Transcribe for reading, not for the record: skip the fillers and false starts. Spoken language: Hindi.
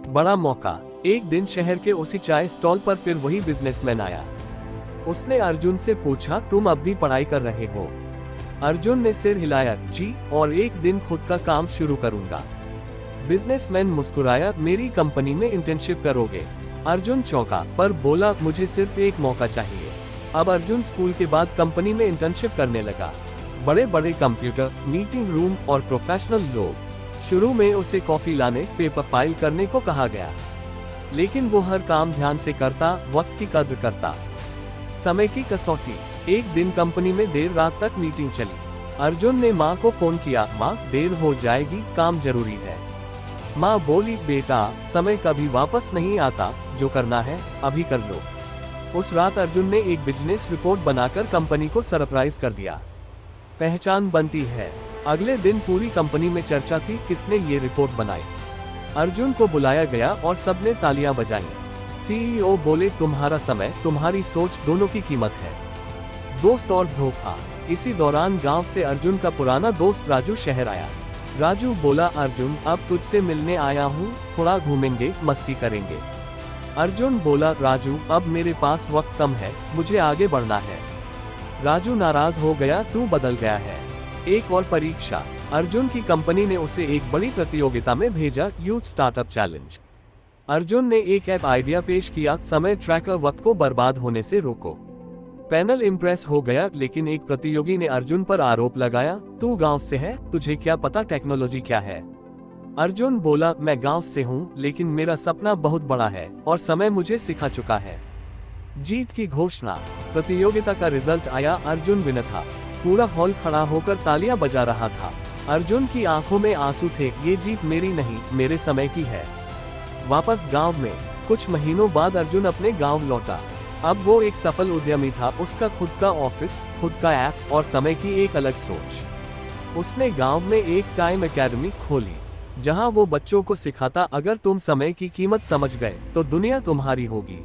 बड़ा मौका। एक दिन शहर के उसी चाय स्टॉल पर फिर वही बिजनेसमैन आया। उसने अर्जुन से पूछा, तुम अब भी पढ़ाई कर रहे हो? अर्जुन ने सिर हिलाया, जी, और एक दिन खुद का काम शुरू करूंगा। बिजनेसमैन मुस्कुराया, मेरी कंपनी में इंटर्नशिप करोगे? अर्जुन चौंका, पर बोला, मुझे सिर्फ एक मौका चाहिए। अब अर्जुन स्कूल के बाद कंपनी में इंटर्नशिप करने लगा। बड़े बड़े कंप्यूटर, मीटिंग रूम और प्रोफेशनल लोग। शुरू में उसे कॉफी लाने, पेपर फाइल करने को कहा गया, लेकिन वो हर काम ध्यान से करता, वक्त की कद्र करता। समय की कसौटी। एक दिन कंपनी में देर रात तक मीटिंग चली। अर्जुन ने माँ को फोन किया, माँ, देर हो जाएगी, काम जरूरी है। माँ बोली, बेटा, समय कभी वापस नहीं आता, जो करना है अभी कर लो। उस रात अर्जुन ने एक बिजनेस रिपोर्ट बनाकर कंपनी को सरप्राइज कर दिया। पहचान बनती है। अगले दिन पूरी कंपनी में चर्चा थी, किसने ये रिपोर्ट बनाई। अर्जुन को बुलाया गया और सबने तालियां बजाईं। सीईओ बोले, तुम्हारा समय, तुम्हारी सोच दोनों की कीमत है। दोस्त और धोखा। इसी दौरान गांव से अर्जुन का पुराना दोस्त राजू शहर आया। राजू बोला, अर्जुन, अब तुझसे मिलने आया हूँ, थोड़ा घूमेंगे, मस्ती करेंगे। अर्जुन बोला, राजू, अब मेरे पास वक्त कम है, मुझे आगे बढ़ना है। राजू नाराज हो गया, तू बदल गया है। एक और परीक्षा। अर्जुन की कंपनी ने उसे एक बड़ी प्रतियोगिता में भेजा, यूथ स्टार्टअप चैलेंज। अर्जुन ने एक ऐप आइडिया पेश किया, समय ट्रैकर, वक्त को बर्बाद होने से रोको। पैनल इम्प्रेस हो गया, लेकिन एक प्रतियोगी ने अर्जुन पर आरोप लगाया, तू गांव से है, तुझे क्या पता टेक्नोलॉजी क्या है? अर्जुन बोला, मैं गांव से हूँ, लेकिन मेरा सपना बहुत बड़ा है और समय मुझे सिखा चुका है। जीत की घोषणा। प्रतियोगिता का रिजल्ट आया, अर्जुन विनर था। पूरा हॉल खड़ा होकर तालियां बजा रहा था। अर्जुन की आंखों में आंसू थे, ये जीत मेरी नहीं, मेरे समय की है। वापस गांव में। कुछ महीनों बाद अर्जुन अपने गांव लौटा। अब वो एक सफल उद्यमी था, उसका खुद का ऑफिस, खुद का ऐप और समय की एक अलग सोच। उसने गांव में एक टाइम एकेडमी खोली, जहां वो बच्चों को सिखाता, अगर तुम समय की कीमत समझ गए तो दुनिया तुम्हारी होगी।